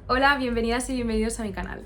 Hola, bienvenidas y bienvenidos a mi canal.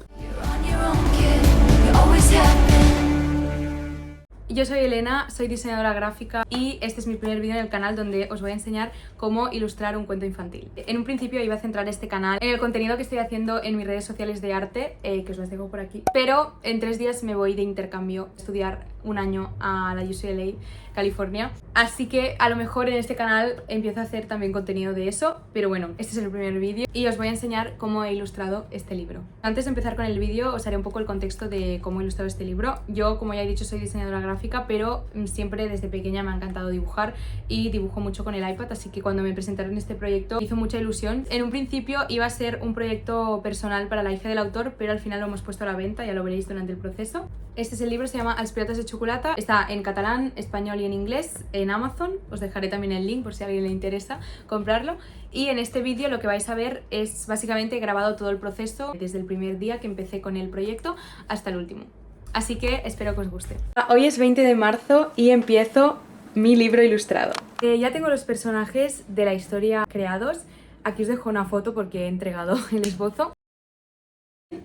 Yo soy Elena, soy diseñadora gráfica y este es mi primer vídeo en el canal donde os voy a enseñar cómo ilustrar un cuento infantil. En un principio iba a centrar este canal en el contenido que estoy haciendo en mis redes sociales de arte, que os las dejo por aquí, pero en 3 días me voy de intercambio a estudiar un año a la UCLA, California, así que a lo mejor en este canal empiezo a hacer también contenido de eso, pero bueno, este es el primer vídeo y os voy a enseñar cómo he ilustrado este libro. Antes de empezar con el vídeo os haré un poco el contexto de cómo he ilustrado este libro. Yo, como ya he dicho, soy diseñadora gráfica, pero siempre desde pequeña me ha encantado dibujar y dibujo mucho con el iPad, así que cuando me presentaron este proyecto me hizo mucha ilusión. En un principio iba a ser un proyecto personal para la hija del autor, pero al final lo hemos puesto a la venta, ya lo veréis durante el proceso. Este es el libro, se llama Els pirates de xocolata, está en catalán, español y en inglés en Amazon. Os dejaré también el link por si a alguien le interesa comprarlo. Y en este vídeo lo que vais a ver es básicamente grabado todo el proceso desde el primer día que empecé con el proyecto hasta el último. Así que espero que os guste. Hoy es 20 de marzo y empiezo mi libro ilustrado. Ya tengo los personajes de la historia creados. Aquí os dejo una foto porque he entregado el esbozo.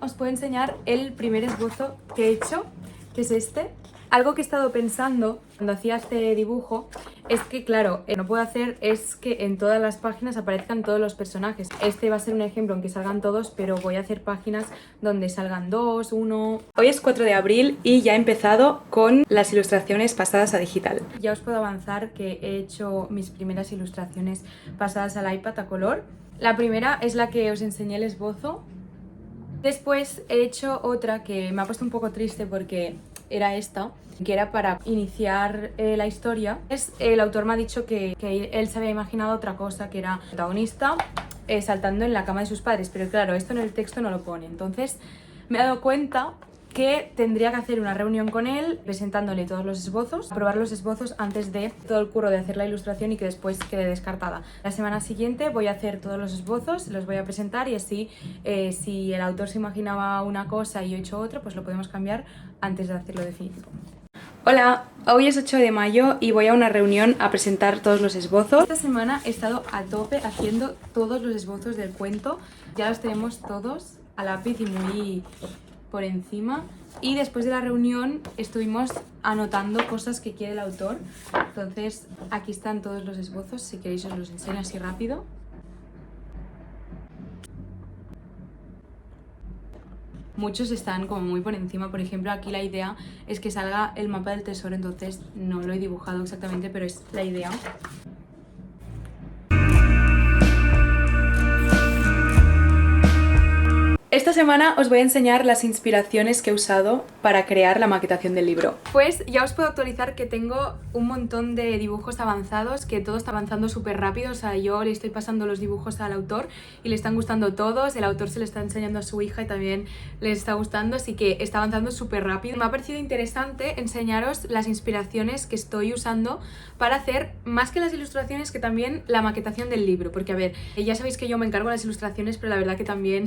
Os puedo enseñar el primer esbozo que he hecho, que es este. Algo que he estado pensando cuando hacía este dibujo es que, claro, no puedo hacer es que en todas las páginas aparezcan todos los personajes. Este va a ser un ejemplo en que salgan todos, pero voy a hacer páginas donde salgan 2, 1... Hoy es 4 de abril y ya he empezado con las ilustraciones pasadas a digital. Ya os puedo avanzar que he hecho mis primeras ilustraciones pasadas al iPad a color. La primera es la que os enseñé el esbozo. Después he hecho otra que me ha puesto un poco triste porque era esta, que era para iniciar la historia. El autor me ha dicho que él se había imaginado otra cosa, que era el protagonista saltando en la cama de sus padres, pero claro, esto en el texto no lo pone. Entonces me he dado cuenta que tendría que hacer una reunión con él presentándole todos los esbozos, probar los esbozos antes de todo el curro de hacer la ilustración y que después quede descartada. La semana siguiente voy a hacer todos los esbozos, los voy a presentar y así si el autor se imaginaba una cosa y yo he hecho otra, pues lo podemos cambiar antes de hacerlo definitivo. Hola, hoy es 8 de mayo y voy a una reunión a presentar todos los esbozos. Esta semana he estado a tope haciendo todos los esbozos del cuento. Ya los tenemos todos a lápiz y muy por encima, y después de la reunión estuvimos anotando cosas que quiere el autor. Entonces aquí están todos los esbozos, si queréis os los enseño así rápido. Muchos están como muy por encima, por ejemplo aquí la idea es que salga el mapa del tesoro, entonces no lo he dibujado exactamente, pero es la idea. Esta semana os voy a enseñar las inspiraciones que he usado para crear la maquetación del libro. Pues ya os puedo actualizar que tengo un montón de dibujos avanzados, que todo está avanzando súper rápido. O sea, yo le estoy pasando los dibujos al autor y le están gustando todos. El autor se le está enseñando a su hija y también les está gustando, así que está avanzando súper rápido. Me ha parecido interesante enseñaros las inspiraciones que estoy usando para hacer, más que las ilustraciones, que también la maquetación del libro. Porque a ver, ya sabéis que yo me encargo de las ilustraciones, pero la verdad que también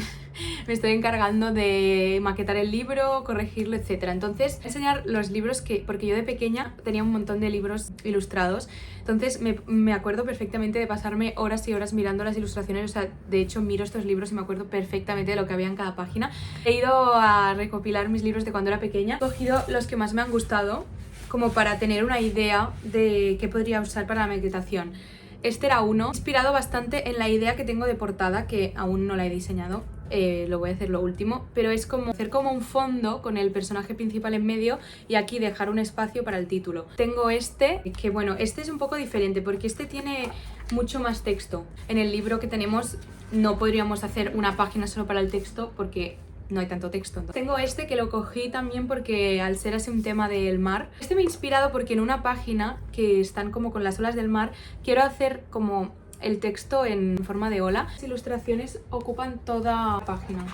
me estoy encargando de maquetar el libro, corregirlo, etcétera. Entonces, voy a enseñar los libros porque yo de pequeña tenía un montón de libros ilustrados. Entonces, me acuerdo perfectamente de pasarme horas y horas mirando las ilustraciones. O sea, de hecho, miro estos libros y me acuerdo perfectamente de lo que había en cada página. He ido a recopilar mis libros de cuando era pequeña. He cogido los que más me han gustado, como para tener una idea de qué podría usar para la maquetación. Este era uno, inspirado bastante en la idea que tengo de portada, que aún no la he diseñado. Lo voy a hacer lo último, pero es como hacer como un fondo con el personaje principal en medio y aquí dejar un espacio para el título. Tengo este, que bueno, este es un poco diferente porque este tiene mucho más texto. En el libro que tenemos no podríamos hacer una página solo para el texto porque no hay tanto texto. Tengo este que lo cogí también porque al ser así un tema del mar. Este me ha inspirado porque en una página que están como con las olas del mar quiero hacer como el texto en forma de ola. Las ilustraciones ocupan toda la página.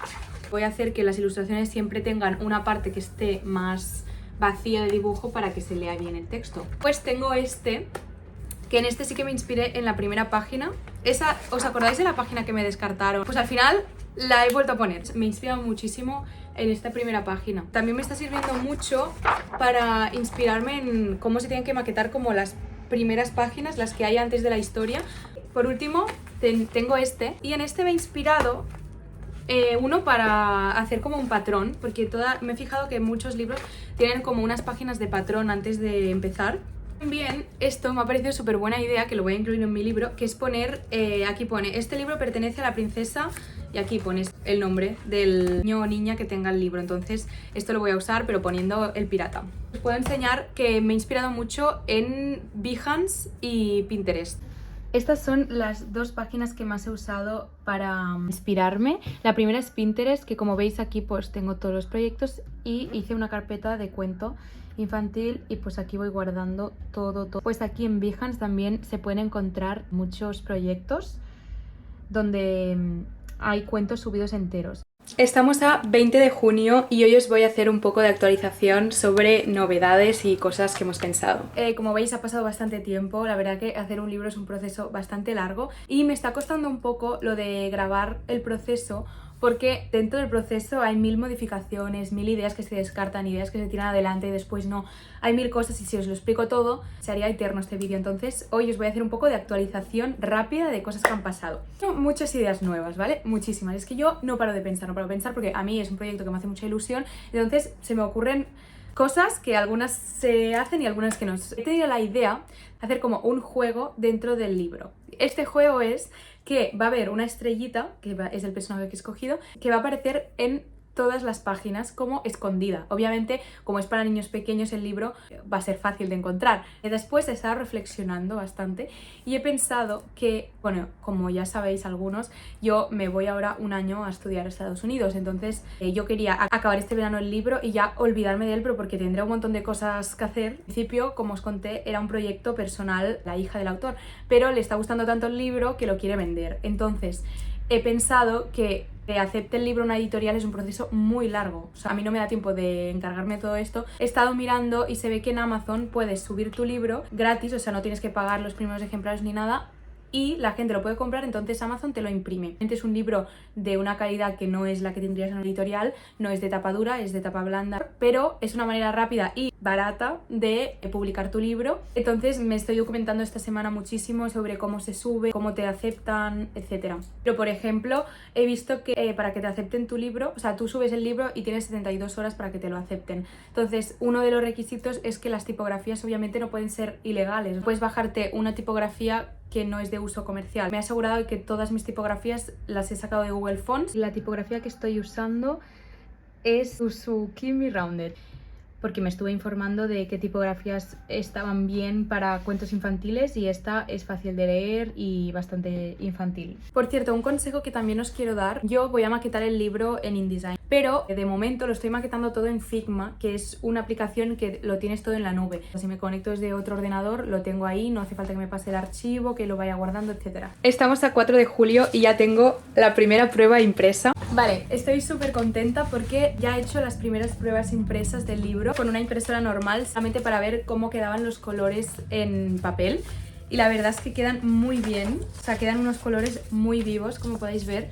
Voy a hacer que las ilustraciones siempre tengan una parte que esté más vacía de dibujo para que se lea bien el texto. Pues tengo este, que en este sí que me inspiré en la primera página. Esa, ¿os acordáis de la página que me descartaron? Pues al final la he vuelto a poner. Me he inspirado muchísimo en esta primera página. También me está sirviendo mucho para inspirarme en cómo se tienen que maquetar como las primeras páginas, las que hay antes de la historia. Por último, tengo este, y en este me he inspirado Uno para hacer como un patrón, porque me he fijado que muchos libros tienen como unas páginas de patrón antes de empezar. También esto me ha parecido súper buena idea, que lo voy a incluir en mi libro, que es poner, aquí pone, este libro pertenece a la princesa, y aquí pones el nombre del niño o niña que tenga el libro. Entonces esto lo voy a usar, pero poniendo el pirata. Os puedo enseñar que me he inspirado mucho en Behance y Pinterest. Estas son las dos páginas que más he usado para inspirarme. La primera es Pinterest, que como veis aquí pues tengo todos los proyectos, y hice una carpeta de cuento infantil y pues aquí voy guardando todo. Pues aquí en Behance también se pueden encontrar muchos proyectos donde hay cuentos subidos enteros. Estamos a 20 de junio y hoy os voy a hacer un poco de actualización sobre novedades y cosas que hemos pensado. Como veis, ha pasado bastante tiempo. La verdad que hacer un libro es un proceso bastante largo y me está costando un poco lo de grabar el proceso, porque dentro del proceso hay 1000 modificaciones, 1000 ideas que se descartan, ideas que se tiran adelante y después no. Hay 1000 cosas y si os lo explico todo, se haría eterno este vídeo. Entonces hoy os voy a hacer un poco de actualización rápida de cosas que han pasado. Tengo muchas ideas nuevas, ¿vale? Muchísimas. Es que yo no paro de pensar porque a mí es un proyecto que me hace mucha ilusión. Entonces se me ocurren cosas que algunas se hacen y algunas que no. He tenido la idea de hacer como un juego dentro del libro. Este juego es que va a haber una estrellita, que es el personaje que he escogido, que va a aparecer en todas las páginas como escondida. Obviamente, como es para niños pequeños el libro, va a ser fácil de encontrar. Después he estado reflexionando bastante y he pensado que, bueno, como ya sabéis algunos, yo me voy ahora un año a estudiar a Estados Unidos. Entonces yo quería acabar este verano el libro y ya olvidarme de él, pero porque tendré un montón de cosas que hacer. Al principio, como os conté, era un proyecto personal, la hija del autor, pero le está gustando tanto el libro que lo quiere vender. Entonces he pensado que acepte el libro una editorial es un proceso muy largo. O sea, a mí no me da tiempo de encargarme de todo esto. He estado mirando y se ve que en Amazon puedes subir tu libro gratis, o sea, no tienes que pagar los primeros ejemplares ni nada, y la gente lo puede comprar, entonces Amazon te lo imprime. Es un libro de una calidad que no es la que tendrías en una editorial, no es de tapa dura, es de tapa blanda, pero es una manera rápida y barata de publicar tu libro. Entonces me estoy documentando esta semana muchísimo sobre cómo se sube, cómo te aceptan, etc. Pero por ejemplo, he visto que para que te acepten tu libro, o sea, tú subes el libro y tienes 72 horas para que te lo acepten. Entonces, uno de los requisitos es que las tipografías obviamente no pueden ser ilegales. Puedes bajarte una tipografía que no es de uso comercial. Me he asegurado de que todas mis tipografías las he sacado de Google Fonts. La tipografía que estoy usando es Suzuki Mi Rounded, porque me estuve informando de qué tipografías estaban bien para cuentos infantiles y esta es fácil de leer y bastante infantil. Por cierto, un consejo que también os quiero dar: yo voy a maquetar el libro en InDesign, pero de momento lo estoy maquetando todo en Figma, que es una aplicación que lo tienes todo en la nube. Si me conecto desde otro ordenador, lo tengo ahí, no hace falta que me pase el archivo, que lo vaya guardando, etc. Estamos a 4 de julio y ya tengo la primera prueba impresa. Vale, estoy súper contenta porque ya he hecho las primeras pruebas impresas del libro con una impresora normal, solamente para ver cómo quedaban los colores en papel. Y la verdad es que quedan muy bien, o sea, quedan unos colores muy vivos, como podéis ver.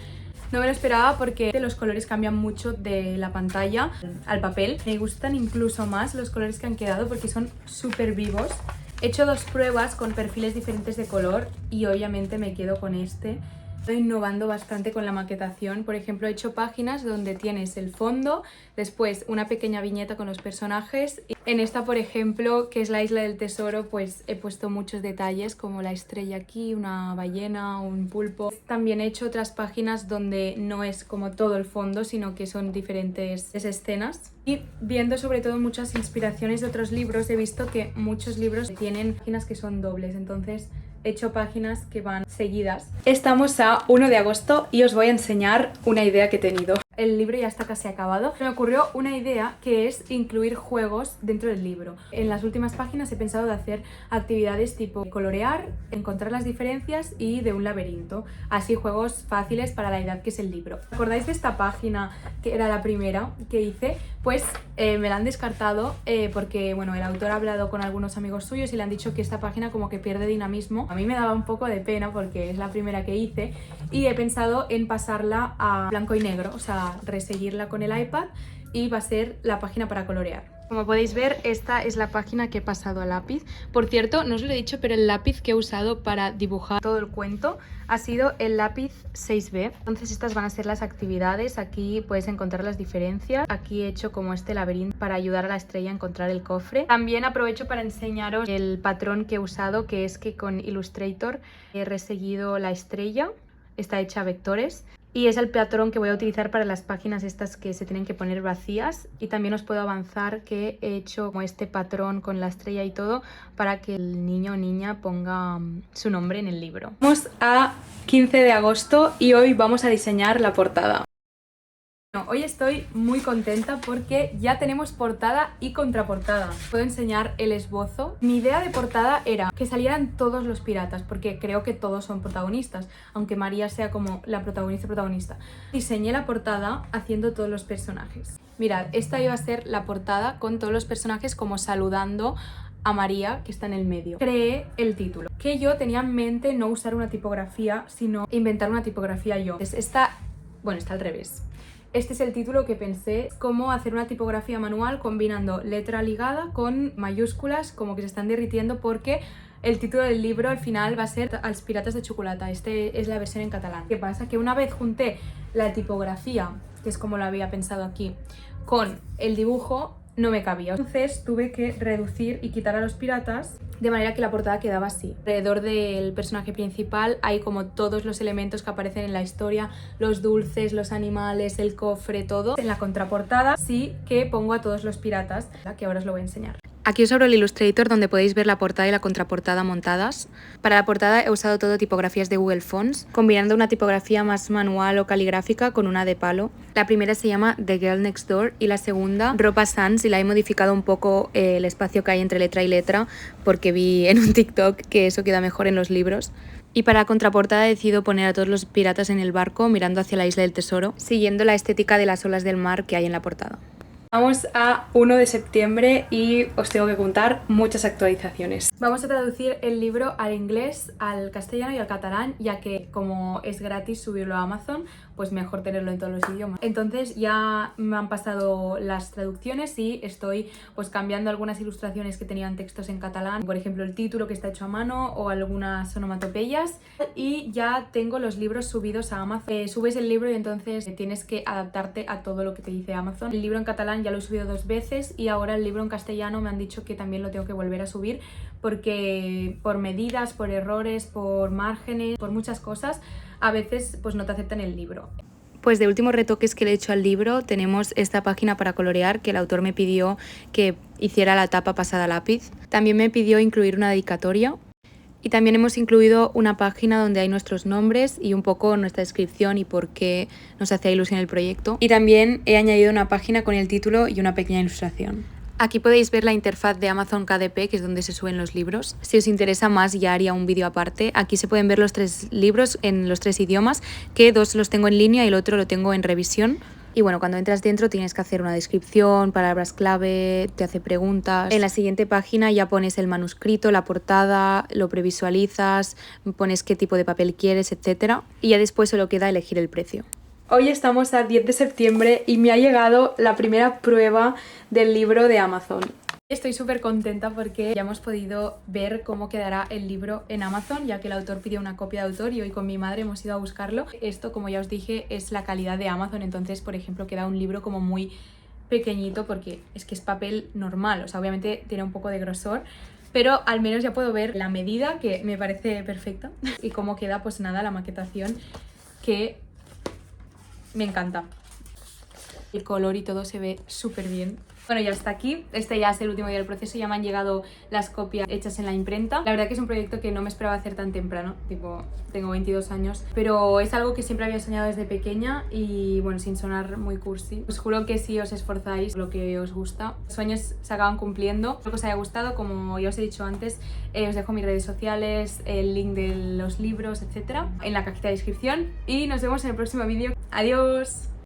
No me lo esperaba porque los colores cambian mucho de la pantalla al papel. Me gustan incluso más los colores que han quedado porque son súper vivos. He hecho 2 pruebas con perfiles diferentes de color y obviamente me quedo con este. Estoy innovando bastante con la maquetación. Por ejemplo, he hecho páginas donde tienes el fondo, después una pequeña viñeta con los personajes. En esta, por ejemplo, que es la isla del tesoro, pues he puesto muchos detalles como la estrella aquí, una ballena, un pulpo. También he hecho otras páginas donde no es como todo el fondo, sino que son diferentes escenas. Y viendo sobre todo muchas inspiraciones de otros libros, he visto que muchos libros tienen páginas que son dobles, entonces he hecho páginas que van seguidas. Estamos a 1 de agosto y os voy a enseñar una idea que he tenido. El libro ya está casi acabado. Me ocurrió una idea que es incluir juegos dentro del libro. En las últimas páginas he pensado de hacer actividades tipo colorear, encontrar las diferencias y de un laberinto. Así juegos fáciles para la edad que es el libro. ¿Acordáis de esta página que era la primera que hice? Pues me la han descartado porque bueno, el autor ha hablado con algunos amigos suyos y le han dicho que esta página como que pierde dinamismo. A mí me daba un poco de pena porque es la primera que hice y he pensado en pasarla a blanco y negro, o sea, a reseguirla con el iPad y va a ser la página para colorear. Como podéis ver, esta es la página que he pasado a lápiz. Por cierto, no os lo he dicho, pero el lápiz que he usado para dibujar todo el cuento ha sido el lápiz 6B. Entonces estas van a ser las actividades. Aquí puedes encontrar las diferencias. Aquí he hecho como este laberinto para ayudar a la estrella a encontrar el cofre. También aprovecho para enseñaros el patrón que he usado, que es que con Illustrator he reseguido la estrella. Está hecha a vectores. Y es el patrón que voy a utilizar para las páginas estas que se tienen que poner vacías. Y también os puedo avanzar que he hecho como este patrón con la estrella y todo para que el niño o niña ponga su nombre en el libro. Vamos a 15 de agosto y hoy vamos a diseñar la portada. Hoy estoy muy contenta porque ya tenemos portada y contraportada. Puedo enseñar el esbozo. Mi idea de portada era que salieran todos los piratas, porque creo que todos son protagonistas, aunque María sea como la protagonista. Diseñé la portada haciendo todos los personajes. Mirad, esta iba a ser la portada con todos los personajes como saludando a María, que está en el medio. Creé el título, que yo tenía en mente no usar una tipografía, sino inventar una tipografía yo. Está al revés. Este es el título que pensé, cómo hacer una tipografía manual combinando letra ligada con mayúsculas como que se están derritiendo, porque el título del libro al final va a ser Els pirates de xocolata. Este es la versión en catalán. ¿Qué pasa? Que una vez junté la tipografía, que es como lo había pensado aquí, con el dibujo, no me cabía. Entonces tuve que reducir y quitar a los piratas de manera que la portada quedaba así. Alrededor del personaje principal hay como todos los elementos que aparecen en la historia, los dulces, los animales, el cofre, todo. En la contraportada sí que pongo a todos los piratas, que ahora os lo voy a enseñar. Aquí os abro el Illustrator donde podéis ver la portada y la contraportada montadas. Para la portada he usado todo tipografías de Google Fonts, combinando una tipografía más manual o caligráfica con una de palo. La primera se llama The Girl Next Door y la segunda Ropa Sans, y la he modificado un poco el espacio que hay entre letra y letra porque vi en un TikTok que eso queda mejor en los libros. Y para la contraportada he decidido poner a todos los piratas en el barco mirando hacia la isla del tesoro, siguiendo la estética de las olas del mar que hay en la portada. Vamos a 1 de septiembre y os tengo que contar muchas actualizaciones. Vamos a traducir el libro al inglés, al castellano y al catalán, ya que como es gratis subirlo a Amazon, pues mejor tenerlo en todos los idiomas. Entonces ya me han pasado las traducciones y estoy pues cambiando algunas ilustraciones que tenían textos en catalán, por ejemplo el título que está hecho a mano o algunas onomatopeyas, y ya tengo los libros subidos a Amazon. Subes el libro y entonces tienes que adaptarte a todo lo que te dice Amazon. El libro en catalán ya lo he subido 2 veces y ahora el libro en castellano me han dicho que también lo tengo que volver a subir porque por medidas, por errores, por márgenes, por muchas cosas, a veces pues no te aceptan el libro. Pues de últimos retoques que le he hecho al libro tenemos esta página para colorear que el autor me pidió que hiciera la tapa pasada a lápiz. También me pidió incluir una dedicatoria. Y también hemos incluido una página donde hay nuestros nombres y un poco nuestra descripción y por qué nos hacía ilusión el proyecto. Y también he añadido una página con el título y una pequeña ilustración. Aquí podéis ver la interfaz de Amazon KDP, que es donde se suben los libros. Si os interesa más, ya haría un vídeo aparte. Aquí se pueden ver los 3 libros en los 3 idiomas, que 2 los tengo en línea y el otro lo tengo en revisión. Y bueno, cuando entras dentro tienes que hacer una descripción, palabras clave, te hace preguntas. En la siguiente página ya pones el manuscrito, la portada, lo previsualizas, pones qué tipo de papel quieres, etc. Y ya después solo queda elegir el precio. Hoy estamos a 10 de septiembre y me ha llegado la primera prueba del libro de Amazon. Estoy súper contenta porque ya hemos podido ver cómo quedará el libro en Amazon, ya que el autor pidió una copia de autor y hoy con mi madre hemos ido a buscarlo. Esto, como ya os dije, es la calidad de Amazon, entonces, por ejemplo, queda un libro como muy pequeñito porque es que es papel normal, o sea, obviamente tiene un poco de grosor, pero al menos ya puedo ver la medida, que me parece perfecta, y cómo queda, pues nada, la maquetación, que me encanta. El color y todo se ve súper bien. Bueno, ya está aquí. Este ya es el último día del proceso. Ya me han llegado las copias hechas en la imprenta. La verdad que es un proyecto que no me esperaba hacer tan temprano. Tipo, tengo 22 años. Pero es algo que siempre había soñado desde pequeña y, bueno, sin sonar muy cursi, os juro que si os esforzáis lo que os gusta, los sueños se acaban cumpliendo. Espero que os haya gustado. Como ya os he dicho antes, os dejo mis redes sociales, el link de los libros, etcétera, en la cajita de descripción. Y nos vemos en el próximo vídeo. ¡Adiós!